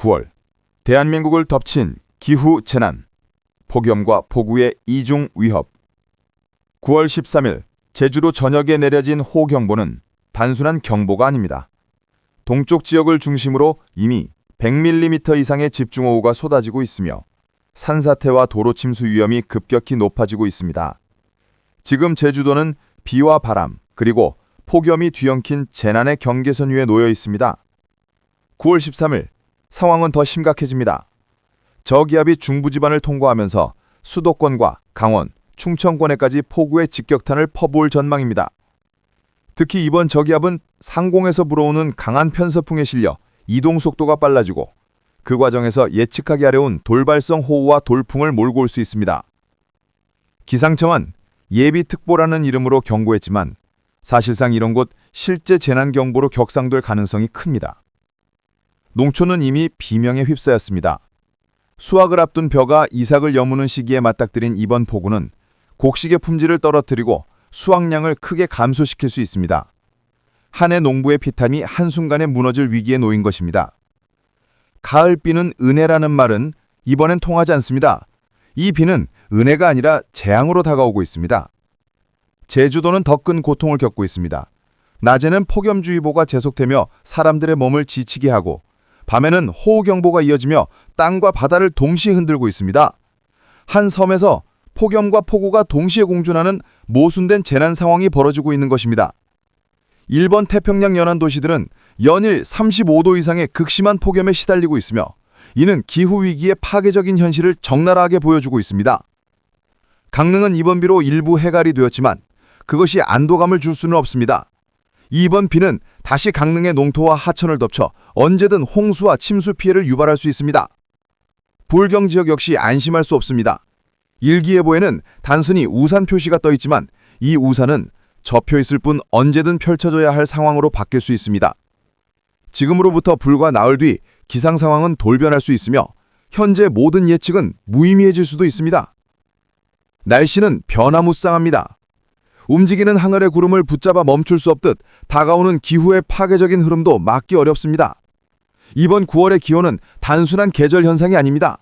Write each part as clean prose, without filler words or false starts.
9월, 대한민국을 덮친 기후 재난, 폭염과 폭우의 이중 위협. 9월 13일, 제주도 전역에 내려진 호우경보는 단순한 경보가 아닙니다. 동쪽 지역을 중심으로 이미 100mm 이상의 집중호우가 쏟아지고 있으며 산사태와 도로 침수 위험이 급격히 높아지고 있습니다. 지금 제주도는 비와 바람, 그리고 폭염이 뒤엉킨 재난의 경계선 위에 놓여 있습니다. 9월 13일, 상황은 더 심각해집니다. 저기압이 중부지반을 통과하면서 수도권과 강원, 충청권에까지 폭우의 직격탄을 퍼부을 전망입니다. 특히 이번 저기압은 상공에서 불어오는 강한 편서풍에 실려 이동 속도가 빨라지고 그 과정에서 예측하기 어려운 돌발성 호우와 돌풍을 몰고 올 수 있습니다. 기상청은 예비특보라는 이름으로 경고했지만 사실상 이런 곳 실제 재난경보로 격상될 가능성이 큽니다. 농촌은 이미 비명에 휩싸였습니다. 수확을 앞둔 벼가 이삭을 여무는 시기에 맞닥뜨린 이번 폭우는 곡식의 품질을 떨어뜨리고 수확량을 크게 감소시킬 수 있습니다. 한 해 농부의 피탄이 한순간에 무너질 위기에 놓인 것입니다. 가을비는 은혜라는 말은 이번엔 통하지 않습니다. 이 비는 은혜가 아니라 재앙으로 다가오고 있습니다. 제주도는 더 큰 고통을 겪고 있습니다. 낮에는 폭염주의보가 계속되며 사람들의 몸을 지치게 하고 밤에는 호우경보가 이어지며 땅과 바다를 동시에 흔들고 있습니다. 한 섬에서 폭염과 폭우가 동시에 공존하는 모순된 재난 상황이 벌어지고 있는 것입니다. 일본 태평양 연안 도시들은 연일 35도 이상의 극심한 폭염에 시달리고 있으며 이는 기후위기의 파괴적인 현실을 적나라하게 보여주고 있습니다. 강릉은 이번 비로 일부 해갈이 되었지만 그것이 안도감을 줄 수는 없습니다. 이번 비는 다시 강릉의 농토와 하천을 덮쳐 언제든 홍수와 침수 피해를 유발할 수 있습니다. 불경 지역 역시 안심할 수 없습니다. 일기예보에는 단순히 우산 표시가 떠 있지만 이 우산은 접혀 있을 뿐 언제든 펼쳐져야 할 상황으로 바뀔 수 있습니다. 지금으로부터 불과 나흘 뒤 기상 상황은 돌변할 수 있으며 현재 모든 예측은 무의미해질 수도 있습니다. 날씨는 변화무쌍합니다. 움직이는 하늘의 구름을 붙잡아 멈출 수 없듯 다가오는 기후의 파괴적인 흐름도 막기 어렵습니다. 이번 9월의 기온은 단순한 계절 현상이 아닙니다.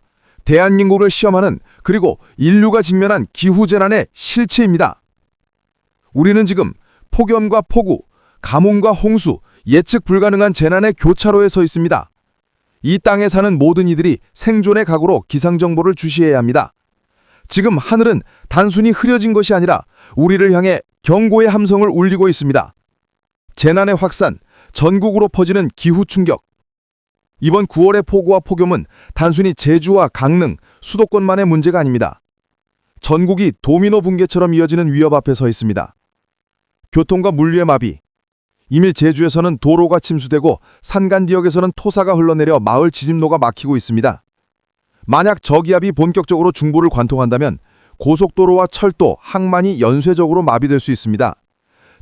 대한민국을 시험하는 그리고 인류가 직면한 기후재난의 실체입니다. 우리는 지금 폭염과 폭우, 가뭄과 홍수, 예측 불가능한 재난의 교차로에 서 있습니다. 이 땅에 사는 모든 이들이 생존의 각오로 기상정보를 주시해야 합니다. 지금 하늘은 단순히 흐려진 것이 아니라 우리를 향해 경고의 함성을 울리고 있습니다. 재난의 확산, 전국으로 퍼지는 기후 충격. 이번 9월의 폭우와 폭염은 단순히 제주와 강릉, 수도권만의 문제가 아닙니다. 전국이 도미노 붕괴처럼 이어지는 위협 앞에 서 있습니다. 교통과 물류의 마비. 이미 제주에서는 도로가 침수되고 산간 지역에서는 토사가 흘러내려 마을 지진로가 막히고 있습니다. 만약 저기압이 본격적으로 중부를 관통한다면 고속도로와 철도, 항만이 연쇄적으로 마비될 수 있습니다.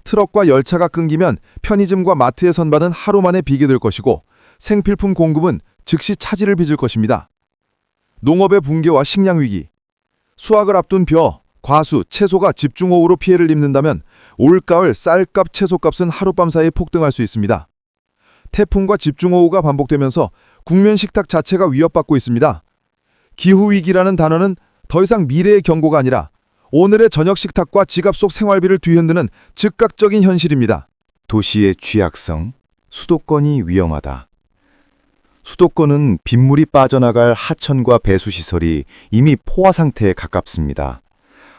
트럭과 열차가 끊기면 편의점과 마트의 선반은 하루 만에 비게 될 것이고 생필품 공급은 즉시 차질을 빚을 것입니다. 농업의 붕괴와 식량 위기. 수확을 앞둔 벼, 과수, 채소가 집중호우로 피해를 입는다면 올가을 쌀값, 채소값은 하룻밤 사이에 폭등할 수 있습니다. 태풍과 집중호우가 반복되면서 국면 식탁 자체가 위협받고 있습니다. 기후위기라는 단어는 더 이상 미래의 경고가 아니라 오늘의 저녁 식탁과 지갑 속 생활비를 뒤흔드는 즉각적인 현실입니다. 도시의 취약성, 수도권이 위험하다. 수도권은 빗물이 빠져나갈 하천과 배수시설이 이미 포화 상태에 가깝습니다.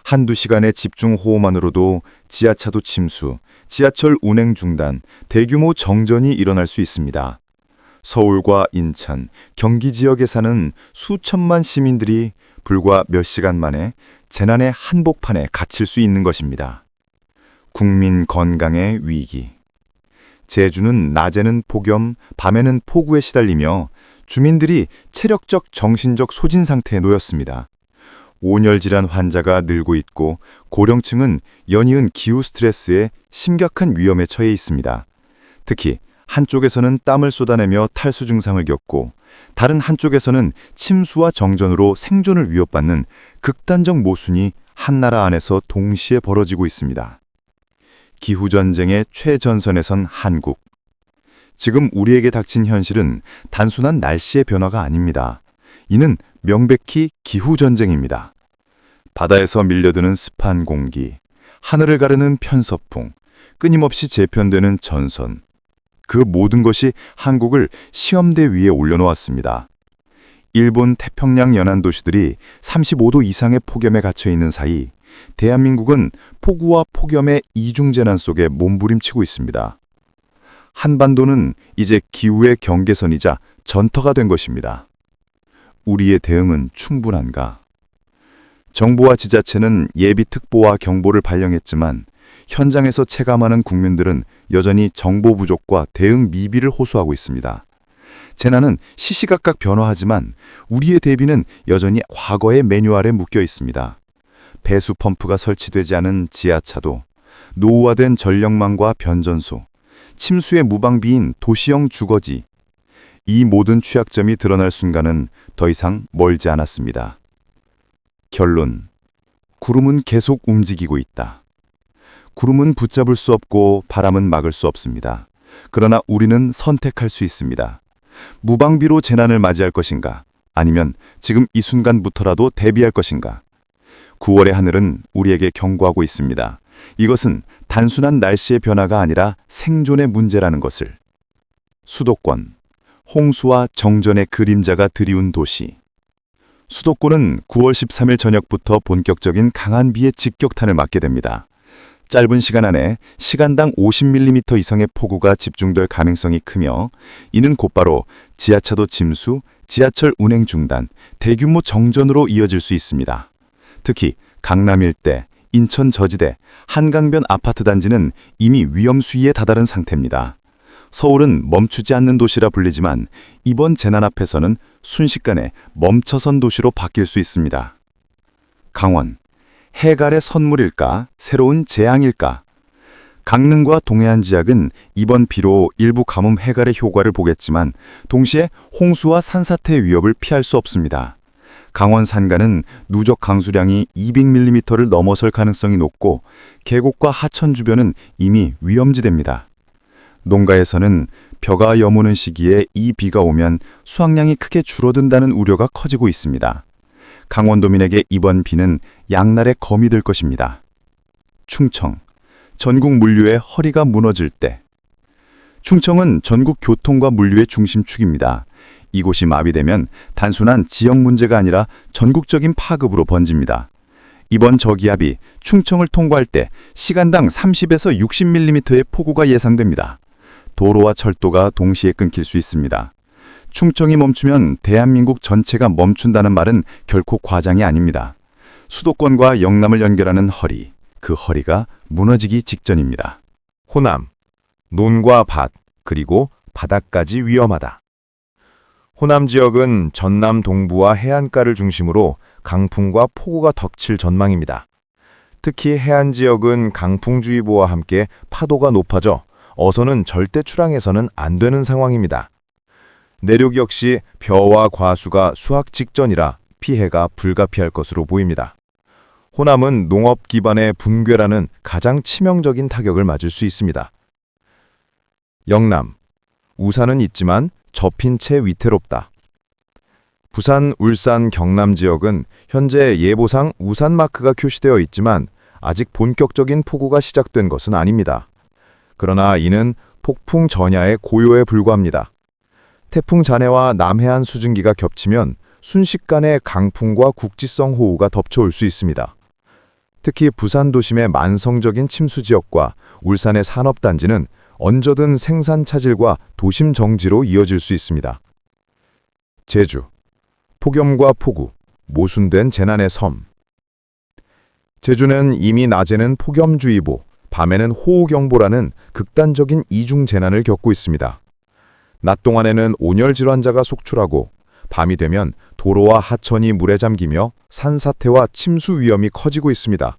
한두 시간의 집중호우만으로도 지하차도 침수, 지하철 운행 중단, 대규모 정전이 일어날 수 있습니다. 서울과 인천, 경기 지역에 사는 수천만 시민들이 불과 몇 시간 만에 재난의 한복판에 갇힐 수 있는 것입니다. 국민 건강의 위기. 제주는 낮에는 폭염, 밤에는 폭우에 시달리며 주민들이 체력적, 정신적 소진 상태에 놓였습니다. 온열질환 환자가 늘고 있고 고령층은 연이은 기후 스트레스에 심각한 위험에 처해 있습니다. 특히 한쪽에서는 땀을 쏟아내며 탈수 증상을 겪고 다른 한쪽에서는 침수와 정전으로 생존을 위협받는 극단적 모순이 한 나라 안에서 동시에 벌어지고 있습니다. 기후전쟁의 최전선에 선 한국. 지금 우리에게 닥친 현실은 단순한 날씨의 변화가 아닙니다. 이는 명백히 기후전쟁입니다. 바다에서 밀려드는 습한 공기, 하늘을 가르는 편서풍, 끊임없이 재편되는 전선. 그 모든 것이 한국을 시험대 위에 올려놓았습니다. 일본 태평양 연안 도시들이 35도 이상의 폭염에 갇혀 있는 사이 대한민국은 폭우와 폭염의 이중재난 속에 몸부림치고 있습니다. 한반도는 이제 기후의 경계선이자 전터가 된 것입니다. 우리의 대응은 충분한가? 정부와 지자체는 예비특보와 경보를 발령했지만 현장에서 체감하는 국민들은 여전히 정보 부족과 대응 미비를 호소하고 있습니다. 재난은 시시각각 변화하지만 우리의 대비는 여전히 과거의 매뉴얼에 묶여 있습니다. 배수 펌프가 설치되지 않은 지하차도, 노후화된 전력망과 변전소, 침수의 무방비인 도시형 주거지. 이 모든 취약점이 드러날 순간은 더 이상 멀지 않았습니다. 결론. 구름은 계속 움직이고 있다. 구름은 붙잡을 수 없고 바람은 막을 수 없습니다. 그러나 우리는 선택할 수 있습니다. 무방비로 재난을 맞이할 것인가? 아니면 지금 이 순간부터라도 대비할 것인가? 9월의 하늘은 우리에게 경고하고 있습니다. 이것은 단순한 날씨의 변화가 아니라 생존의 문제라는 것을. 수도권, 홍수와 정전의 그림자가 드리운 도시. 수도권은 9월 13일 저녁부터 본격적인 강한 비의 직격탄을 맞게 됩니다. 짧은 시간 안에 시간당 50mm 이상의 폭우가 집중될 가능성이 크며 이는 곧바로 지하차도 침수, 지하철 운행 중단, 대규모 정전으로 이어질 수 있습니다. 특히 강남 일대, 인천 저지대, 한강변 아파트 단지는 이미 위험 수위에 다다른 상태입니다. 서울은 멈추지 않는 도시라 불리지만 이번 재난 앞에서는 순식간에 멈춰선 도시로 바뀔 수 있습니다. 강원, 해갈의 선물일까, 새로운 재앙일까? 강릉과 동해안 지역은 이번 비로 일부 가뭄 해갈의 효과를 보겠지만 동시에 홍수와 산사태의 위협을 피할 수 없습니다. 강원 산간은 누적 강수량이 200mm를 넘어설 가능성이 높고 계곡과 하천 주변은 이미 위험지대입니다. 농가에서는 벼가 여무는 시기에 이 비가 오면 수확량이 크게 줄어든다는 우려가 커지고 있습니다. 강원도민에게 이번 비는 양날의 검이 될 것입니다. 충청, 전국 물류의 허리가 무너질 때. 충청은 전국 교통과 물류의 중심축입니다. 이곳이 마비되면 단순한 지역 문제가 아니라 전국적인 파급으로 번집니다. 이번 저기압이 충청을 통과할 때 시간당 30에서 60mm의 폭우가 예상됩니다. 도로와 철도가 동시에 끊길 수 있습니다. 충청이 멈추면 대한민국 전체가 멈춘다는 말은 결코 과장이 아닙니다. 수도권과 영남을 연결하는 허리, 그 허리가 무너지기 직전입니다. 호남, 논과 밭, 그리고 바다까지 위험하다. 호남 지역은 전남 동부와 해안가를 중심으로 강풍과 폭우가 덮칠 전망입니다. 특히 해안 지역은 강풍주의보와 함께 파도가 높아져 어선은 절대 출항해서는 안 되는 상황입니다. 내륙 역시 벼와 과수가 수확 직전이라 피해가 불가피할 것으로 보입니다. 호남은 농업 기반의 붕괴라는 가장 치명적인 타격을 맞을 수 있습니다. 영남, 우산은 있지만 접힌 채 위태롭다. 부산, 울산, 경남 지역은 현재 예보상 우산 마크가 표시되어 있지만 아직 본격적인 폭우가 시작된 것은 아닙니다. 그러나 이는 폭풍 전야의 고요에 불과합니다. 태풍 잔해와 남해안 수증기가 겹치면 순식간에 강풍과 국지성 호우가 덮쳐올 수 있습니다. 특히 부산 도심의 만성적인 침수 지역과 울산의 산업단지는 언제든 생산 차질과 도심 정지로 이어질 수 있습니다. 제주, 폭염과 폭우, 모순된 재난의 섬. 제주는 이미 낮에는 폭염주의보, 밤에는 호우경보라는 극단적인 이중 재난을 겪고 있습니다. 낮 동안에는 온열 질환자가 속출하고 밤이 되면 도로와 하천이 물에 잠기며 산사태와 침수 위험이 커지고 있습니다.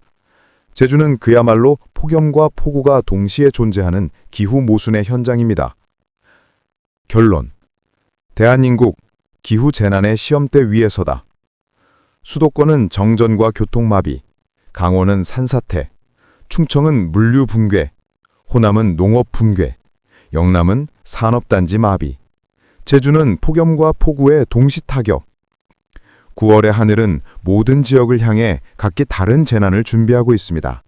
제주는 그야말로 폭염과 폭우가 동시에 존재하는 기후 모순의 현장입니다. 결론. 대한민국 기후 재난의 시험대 위에 서다. 수도권은 정전과 교통마비, 강원은 산사태, 충청은 물류 붕괴, 호남은 농업 붕괴, 영남은 산업단지 마비. 제주는 폭염과 폭우의 동시 타격. 9월의 하늘은 모든 지역을 향해 각기 다른 재난을 준비하고 있습니다.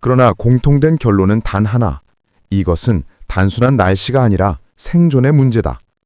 그러나 공통된 결론은 단 하나. 이것은 단순한 날씨가 아니라 생존의 문제다.